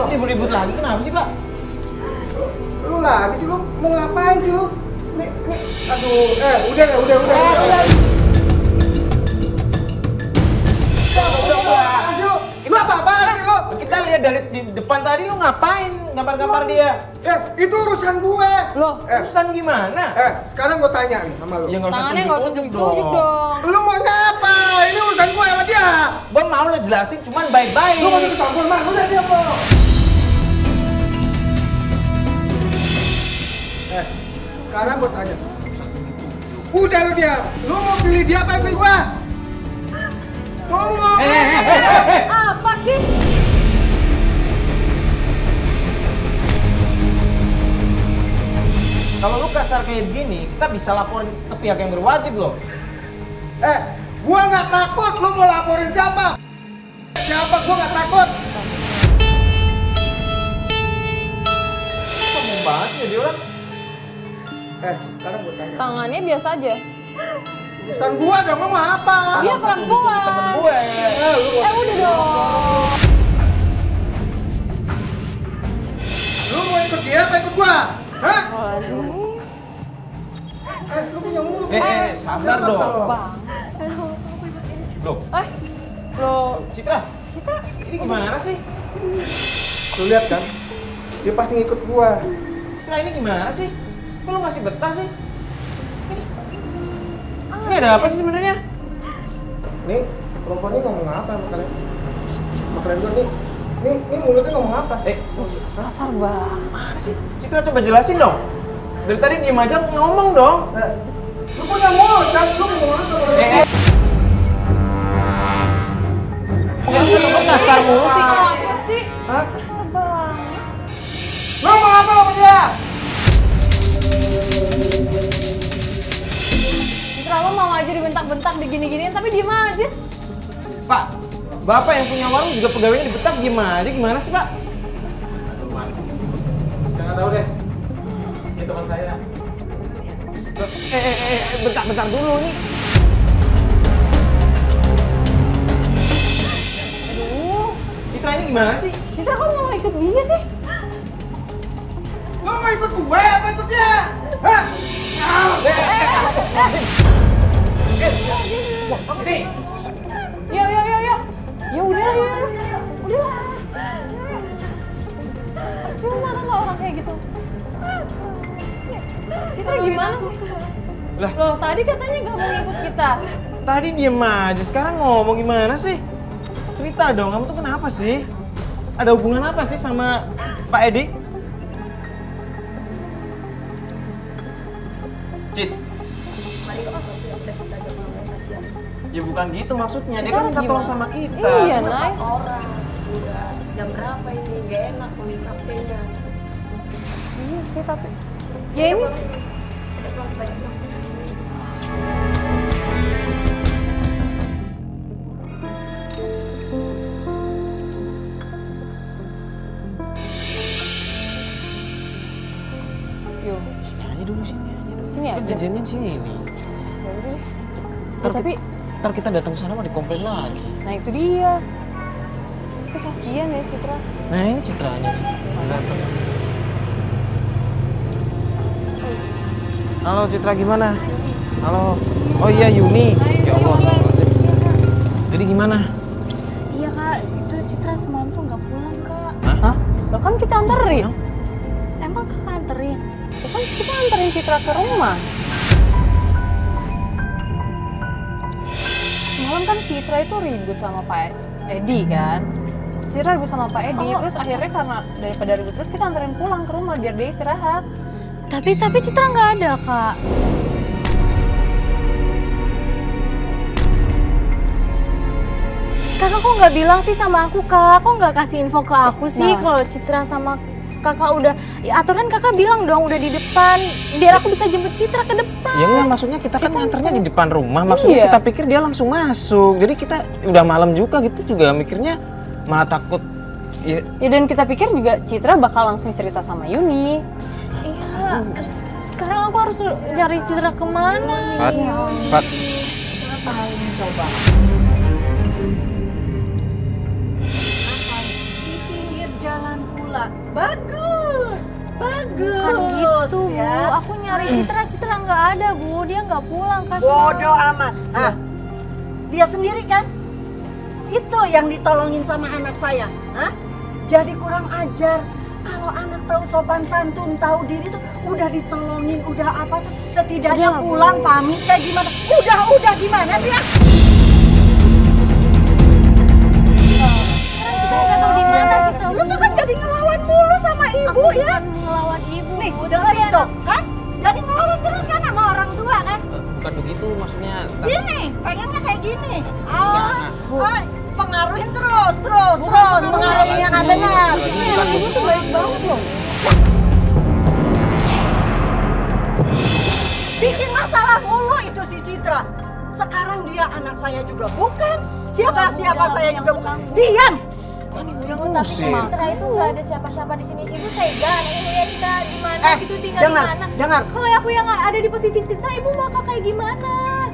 ribut-ribut lagi, kenapa sih, Pak? Lu lagi sih, lu mau ngapain sih lu? Nih, aduh, udah. Lu apa-apaan sih lu? Kita lihat dari di depan tadi lu ngapain gampar-gampar dia? Itu urusan gue. Loh, Urusan gimana? Sekarang gue tanya nih sama lu. Ya nggak usah tangannya nggak usah tunjuk-tunjuk dong. Lu mau ngapa? Ini urusan gue sama dia. Gua mau lo jelasin cuman baik-baik. Lu mau campur mah, udah diam lo. Sekarang gue tanya. Udah lu diam. Lu mau pilih dia apa pilih gua? Ngomong. Apa sih? Kalau lu kasar kayak begini, kita bisa laporin ke pihak yang berwajib loh. Gua nggak takut. Lu mau laporin siapa? Siapa? Gua nggak takut. Sombong banget ya dia orang. Sekarang gue tanya. Tangannya biasa aja. Urusan gua dong, lu mau apa? Dia perempuan. Temen gue. Udah dong. Lu mau ikut dia apa ikut gua? Hah? Lu punya mulut. Sabar dong. Bang. Loh, Loh, Citra, ini gimana sih? Lu lihat kan? Dia pasti ngikut gua. Citra ini gimana sih? Kok lu masih betah sih? Ini ada apa sih sebenarnya? Nih, perempuan ini ngomong apa sama kalian? Sama kalian gua nih. Nih mulutnya ngomong apa? kasar banget. Mana sih? Citra coba jelasin dong. Dari tadi diem aja ngomong dong. Lu punya mulut, kan? Lu ngomong apa sama kalian? Lu kasar mulu sih. Apa sih? Hah? Kasar banget. Lu ngomong apa sama dia? Citra lo mau aja dibentak-bentak, digini-giniin, tapi diem aja. Pak, Bapak yang punya warung juga pegawainya dibentak gimana aja, gimana sih Pak? Jangan tahu deh. Ini teman saya. Bentar dulu nih. Aduh, Citra ini gimana sih? Citra kok malah ikut dia sih? Lu mau ikut gue apa ikut dia? Hah? Yo. Ya udah. Udahlah. Cuma nggak orang kayak gitu. Citra gimana sih? Lah. Loh, tadi katanya nggak mau ikut kita. Tadi diem aja, sekarang ngomong gimana sih? Cerita dong, kamu tuh kenapa sih? Ada hubungan apa sih sama Pak Edi? Cit. Ya bukan gitu maksudnya, dia kan minta tolong sama kita. Iya, Nay. Orang udah jam berapa ini gak enak mau di kafenya. Iya sih, tapi ya ini yuk, Sini aja dulu, sini aja dulu. sini Kan aja. janjiannya sini. Ya udah deh. Tapi Ntar kita datang sana mau dikomplain lagi. nah itu dia. Tapi kasihan ya Citra. Nah ini Citranya nih. Datang. Halo Citra, gimana? Halo. Oh iya Yuni. Ya Allah. Jadi gimana? Iya kak, itu Citra semalam tuh gak pulang kak. Hah? Loh kan kita anterin. Emang kakak anterin? Loh kan kita anterin Citra ke rumah. Semalam kan Citra itu ribut sama Pak Edi kan. Citra ribut sama Pak Edi, terus akhirnya karena daripada ribut terus kita anterin pulang ke rumah biar dia istirahat. Tapi Citra nggak ada kak. Kakak kok nggak bilang sih sama aku kak? Kok nggak kasih info ke aku sih kalau Citra sama kakak udah ya, aturan kakak bilang dong udah di depan biar aku bisa jemput Citra ke depan. Ya enggak, maksudnya kita kan nganternya di depan rumah. Maksudnya kita pikir dia langsung masuk. Jadi kita udah malam juga gitu juga mikirnya malah takut. Ya dan kita pikir juga Citra bakal langsung cerita sama Yuni. Iya, sekarang aku harus cari Citra kemana nih? Pat. Coba. Di pinggir jalan Bagus. Bagus. Kan gitu, Bu. ya. Aku nyari Citra nggak ada, Bu. Dia nggak pulang kan. Bodoh amat. Ah, dia sendiri kan? Itu yang ditolongin sama anak saya. Hah? Jadi kurang ajar. Kalau anak tahu sopan santun, tahu diri tuh udah ditolongin, udah apa tuh setidaknya Udah, pulang pamit kayak gimana? Udah gimana sih ya? Lu tuh kan jadi ngelawan mulu sama ibu Aku ya. bukan ngelawan ibu. Nih, Bu. dengerin tuh, kan? Jadi ngelawan terus kan sama orang tua kan? Bukan begitu maksudnya. Gini, pengennya kayak gini. Pengaruhin terus, pengaruhin yang nggak benar. Ibu tuh baik banget loh. Bikin masalah mulu itu si Citra. Sekarang dia anak saya juga bukan. Siapa saya juga bukan. Diam. Kan ibu yang Tapi ngusir. Citra itu nggak ada siapa-siapa di sini. Ibu tega, nanya kita di mana gitu, tinggal di mana. dengar. Kalau aku yang ada di posisi Citra, ibu bakal kayak gimana?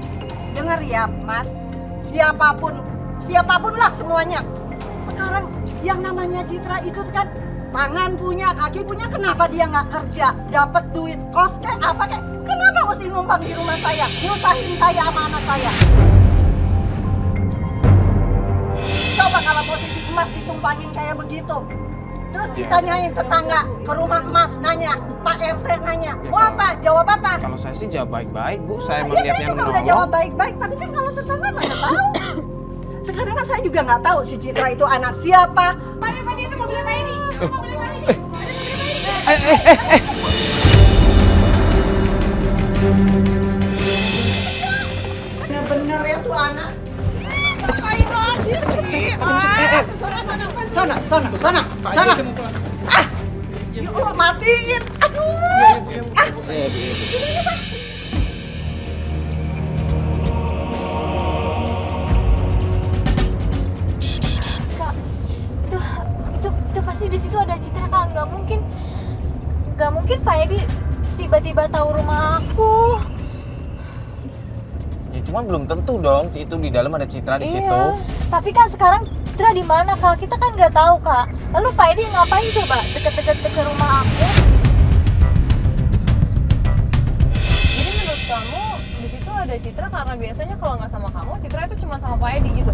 Dengar ya, Mas. Siapapun lah semuanya. Sekarang yang namanya Citra itu kan tangan punya, kaki punya, kenapa dia nggak kerja, dapat duit, kos kayak apa kayak, kenapa mesti numpang di rumah saya, nyusahin saya sama anak saya? Coba kalau posisi emas ditumpangin kayak begitu, terus ditanyain tetangga ke rumah emas, nanya, Pak RT nanya, mau apa, jawab apa? Kalau saya sih jawab baik-baik, Bu. Saya Iya, melihatnya saya juga udah menolong. jawab baik-baik, tapi kan kalau tetangga mana tahu. Sekarang kan saya juga nggak tahu si Citra itu anak siapa. Pak itu mobilnya Pak ini. Mobilnya Pak ini. Bener-bener ya tuh anak. Ngapain lagi sih? Sana. Ah, ya Allah matiin. Aduh. Ini Pak. Itu pasti di situ ada Citra, Kak. Nggak mungkin Pak Edi tiba-tiba tahu rumah aku. Ya cuman belum tentu dong, itu di dalam ada Citra di situ. Tapi kan sekarang Citra di mana, Kak? Kita kan nggak tahu, Kak. Lalu Pak Edi ngapain coba deket-deket ke rumah aku? Jadi menurut kamu di situ ada Citra karena biasanya kalau nggak sama kamu, Citra itu cuma sama Pak Edi gitu?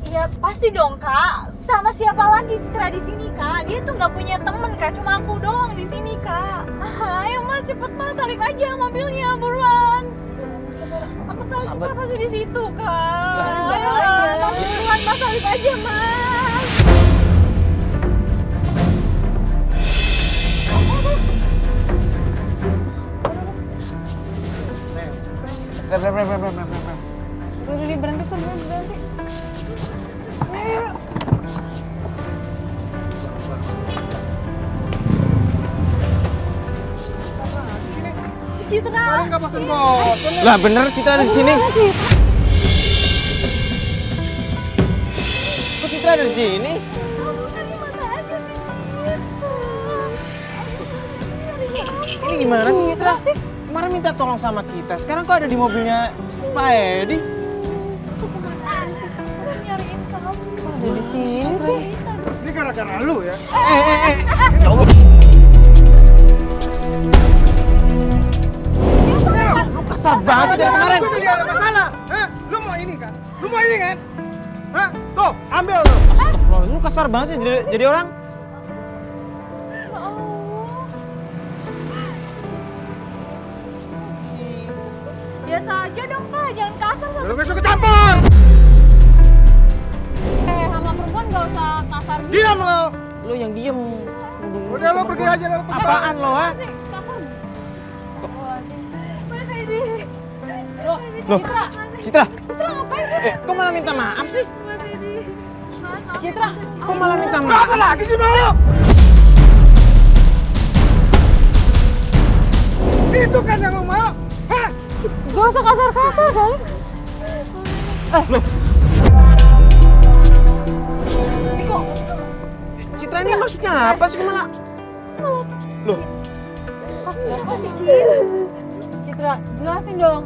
Ya pasti dong, Kak. Sama siapa lagi Citra di sini, Kak? Dia tuh nggak punya temen, Kak. Cuma aku doang di sini, Kak. Ayo Mas, cepet Mas, salip aja mobilnya, buruan. Aku tahu Citra pasti di situ, Kak. Ayo Mas, buruan Mas, salip aja Mas. Tuh Lili berhenti tuh, berhenti. Citra. Kalian nggak bosan-bosan. Lah bener Citra ada di sini. Kok Citra ada di sini? Ini gimana sih Citra? Kemarin minta tolong sama kita, sekarang kok ada di mobilnya Pak Edi? Nyariin kamu. Ada di sini sih. Ini gara-gara lu ya. Ya Allah. Lu kasar banget sih dari kemarin. Itu dia ada masalah. Hah? Lu mau ini kan? Hah? Tuh, ambil lu. Astagfirullah, lu kasar banget sih jadi orang. Biasa aja dong, Kak. Jangan kasar sama Lu besok kecampur. Sama perempuan nggak usah kasar gitu. Diam lu. Lu yang diem. Udah lu pergi aja lu. Apaan lo, ha? Sih, kasar. Mas Edi. Loh, Loh, Citra. Citra, Citra ngapain sih? kok malah minta maaf sih? Mas Edi. Mas, Citra. Kok malah minta Apa maaf? lagi sih mau? Itu kan yang lu mau. Hah? Gak usah kasar-kasar kali. Loh. Ini kok Citra ini maksudnya apa sih? Kok malah? Loh, Citra, jelasin dong.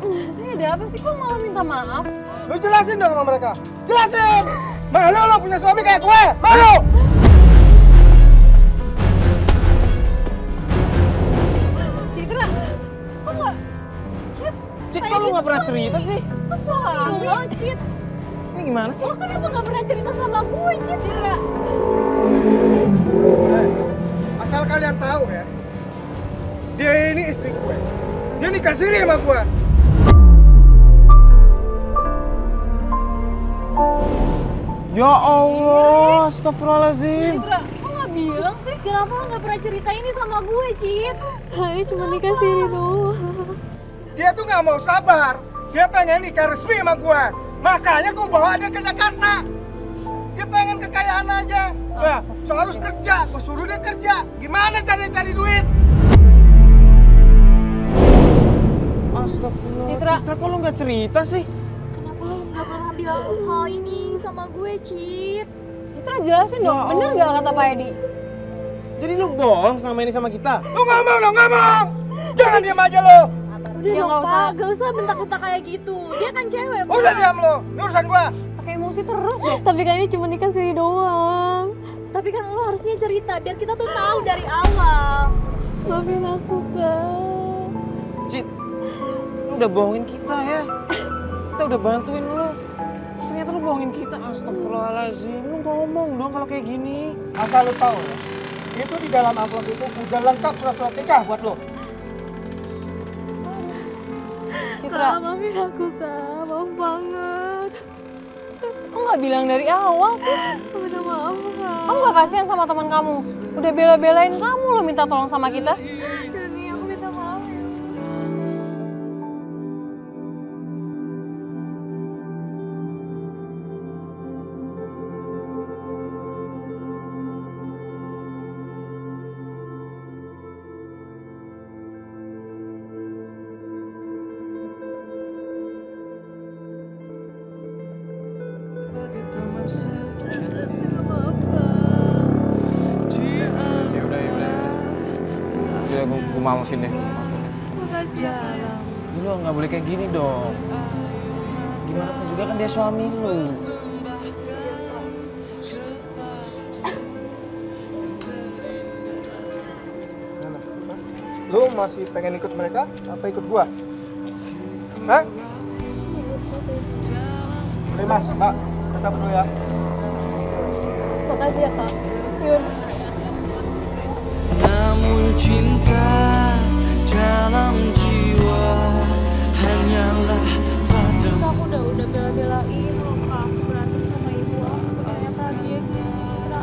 Ini ada apa sih? Kok malah minta maaf? Lu jelasin dong sama mereka. Jelasin. Malu lu punya suami kayak gue. Malu. nggak pernah cerita sih? Suami lo, Cit. Ini gimana sih? Lo kenapa nggak pernah cerita sama gue, Cit? Citra. Asal kalian tahu ya, dia ini istri gue. Dia nikah siri sama gue. Ya Allah, astagfirullahaladzim. Citra, kok nggak bilang sih? Kenapa lo nggak pernah cerita ini sama gue, Cit? Ini cuma nikah siri doang. Dia tuh nggak mau sabar. Dia pengen nikah resmi sama gue. Makanya gue bawa dia ke Jakarta. Dia pengen kekayaan aja. Nah, so harus kerja. Gue suruh dia kerja. Gimana caranya cari duit? Astagfirullah. Citra. Citra, kok lu nggak cerita sih? Kenapa lo nggak pernah bilang hal ini sama gue, Cit? Citra jelasin dong, Ya bener nggak kata Pak Edi? Jadi lu bohong selama ini sama kita? Lu ngomong! Jangan diam aja lo. Udah Ya, dong, nggak Pak. usah. Gak usah bentak-bentak kayak gitu. Dia kan cewek, Pak. Udah diam lo. Ini urusan gue. Pakai emosi terus deh. Tapi kan ini cuma nikah siri doang. Tapi kan lo harusnya cerita biar kita tuh tahu dari awal. Maafin aku, Kak. Cit, lu udah bohongin kita ya? Kita udah bantuin lu. Ternyata lu bohongin kita, astagfirullahaladzim. Lu ngomong dong kalau kayak gini. Asal lu tahu ya, itu di dalam amplop itu udah lengkap surat-surat nikah buat lo. Citra, Kak, maafin aku, Kak. Maaf banget. kok nggak bilang dari awal sih? Udah maaf, Kak. Kamu nggak kasihan sama teman kamu? Udah bela-belain kamu lo minta tolong sama kita. Dani, aku minta maaf ya. Maaf, Kak. Ya udah. Ya gue maafin deh. Makasih ya, Kak. Lu nggak boleh kayak gini dong. Gimana pun juga kan dia suami lu. Lu masih pengen ikut mereka? Apa ikut gua? Hah? Oke mas, mbak, tetap dulu ya. Makasih ya, Kak. Yun. Namun cinta dalam jiwa hanyalah padamu. Aku udah bela-belain loh, Kak. Aku berantem sama ibu aku. Ternyata dia Citra.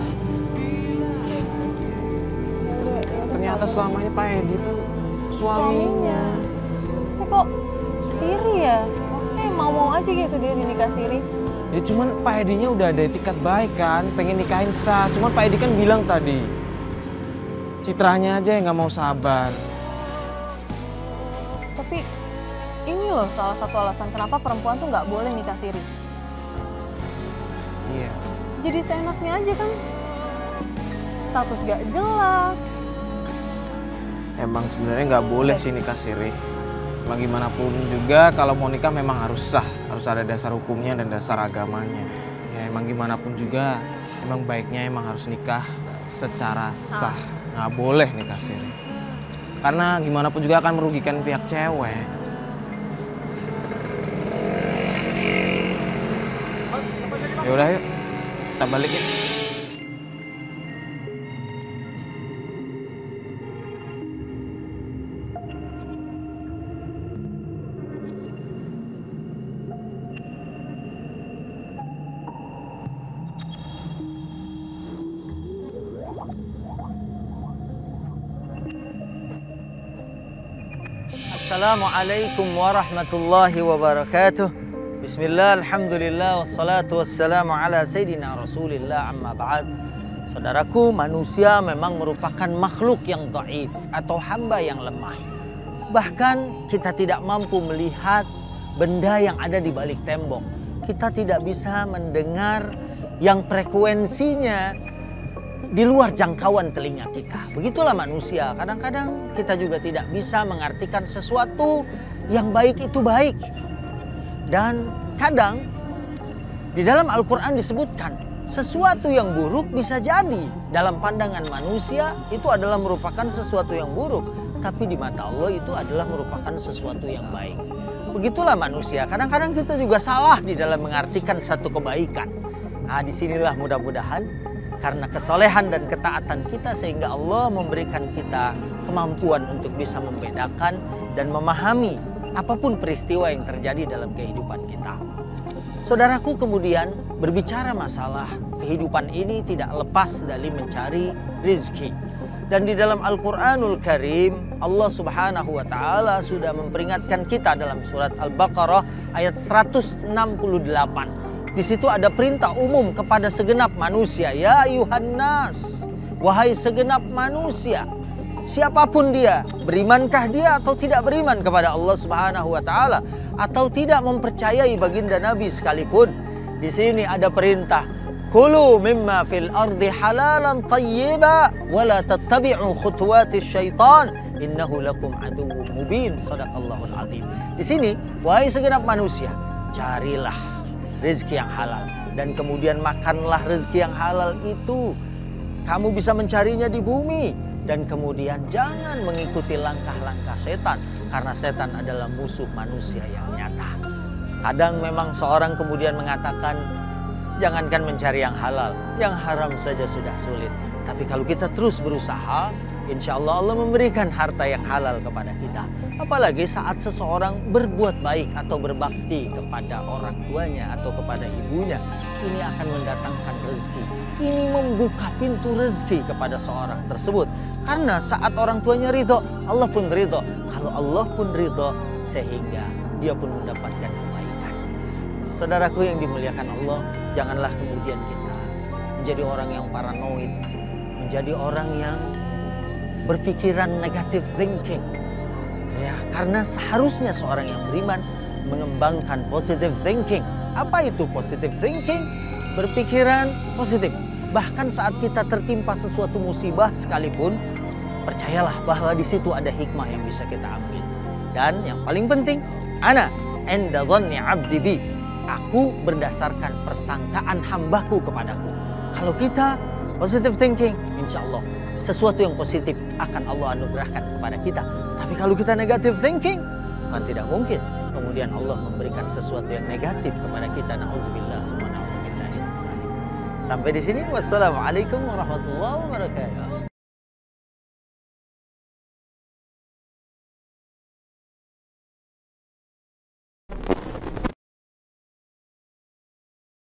Ternyata selamanya Pak Edi tuh suaminya. Tapi kok siri ya? Maksudnya mau aja gitu dia dinikah siri. Ya cuman Pak Edinya udah ada etikat baik kan, pengen nikahin sah. Cuman Pak Edi kan bilang tadi, Citranya aja yang nggak mau sabar. Tapi ini loh salah satu alasan kenapa perempuan tuh nggak boleh nikah siri. Iya. Jadi seenaknya aja kan. Status gak jelas. Emang sebenarnya nggak boleh sih nikah siri. Emang gimana pun juga kalau mau nikah memang harus sah, harus ada dasar hukumnya dan dasar agamanya. Ya emang gimana pun juga, emang baiknya emang harus nikah secara sah, nggak boleh nikah siri. Karena gimana pun juga akan merugikan pihak cewek. Ya udah yuk, kita balik ya. Assalamualaikum warahmatullahi wabarakatuh. Bismillah, alhamdulillah, wassalatu wassalamu ala sayyidina rasulillah, amma ba'd. Saudaraku, manusia memang merupakan makhluk yang dhaif atau hamba yang lemah. Bahkan kita tidak mampu melihat benda yang ada di balik tembok. Kita tidak bisa mendengar yang frekuensinya di luar jangkauan telinga kita. Begitulah manusia. Kadang-kadang kita juga tidak bisa mengartikan sesuatu yang baik itu baik. Dan kadang di dalam Al-Quran disebutkan sesuatu yang buruk bisa jadi dalam pandangan manusia itu adalah merupakan sesuatu yang buruk. tapi di mata Allah itu adalah merupakan sesuatu yang baik. Begitulah manusia, kadang-kadang kita juga salah di dalam mengartikan satu kebaikan. Nah, disinilah mudah-mudahan karena kesolehan dan ketaatan kita sehingga Allah memberikan kita kemampuan untuk bisa membedakan dan memahami apapun peristiwa yang terjadi dalam kehidupan kita. Saudaraku, kemudian berbicara masalah kehidupan ini tidak lepas dari mencari rezeki. Dan di dalam Al-Quranul Karim, Allah Subhanahu wa Ta'ala sudah memperingatkan kita dalam surat Al-Baqarah ayat 168. Di situ ada perintah umum kepada segenap manusia. Ya ayuhan nas, wahai segenap manusia. Siapapun dia, berimankah dia atau tidak beriman kepada Allah Subhanahu wa Ta'ala, atau tidak mempercayai baginda Nabi sekalipun. Di sini ada perintah, kulu mimma fil ardi halalan tayyiba wa la tattabi'u khutuwatis syaitan innahu lakum aduwwum mubin. Shadaqallahul azim. Di sini, wahai segenap manusia, carilah rezeki yang halal dan kemudian makanlah rezeki yang halal itu. Kamu bisa mencarinya di bumi dan kemudian jangan mengikuti langkah-langkah setan karena setan adalah musuh manusia yang nyata. Kadang memang seorang kemudian mengatakan, jangankan mencari yang halal, yang haram saja sudah sulit. Tapi kalau kita terus berusaha, insya Allah Allah memberikan harta yang halal kepada kita. Apalagi saat seseorang berbuat baik atau berbakti kepada orang tuanya atau kepada ibunya, ini akan mendatangkan rezeki. Ini membuka pintu rezeki kepada seorang tersebut. Karena saat orang tuanya ridho, Allah pun ridho. Kalau Allah pun ridho, sehingga dia pun mendapatkan kebaikan. Saudaraku yang dimuliakan Allah, janganlah kemudian kita menjadi orang yang paranoid, menjadi orang yang berpikiran negative thinking. Ya, karena seharusnya seorang yang beriman mengembangkan positive thinking. Apa itu positive thinking? Berpikiran positif. Bahkan saat kita tertimpa sesuatu musibah sekalipun, percayalah bahwa di situ ada hikmah yang bisa kita ambil. Dan yang paling penting, ana inda dhanni 'abdi bi. Aku berdasarkan persangkaan hambaku kepadaku. Kalau kita positive thinking, insya Allah sesuatu yang positif akan Allah anugerahkan kepada kita. Tapi kalau kita negative thinking, kan tidak mungkin kemudian Allah memberikan sesuatu yang negatif kepada kita. Na'udzubillah subhanahu wa ta'ala. Sampai di sini. Wassalamualaikum warahmatullahi wabarakatuh.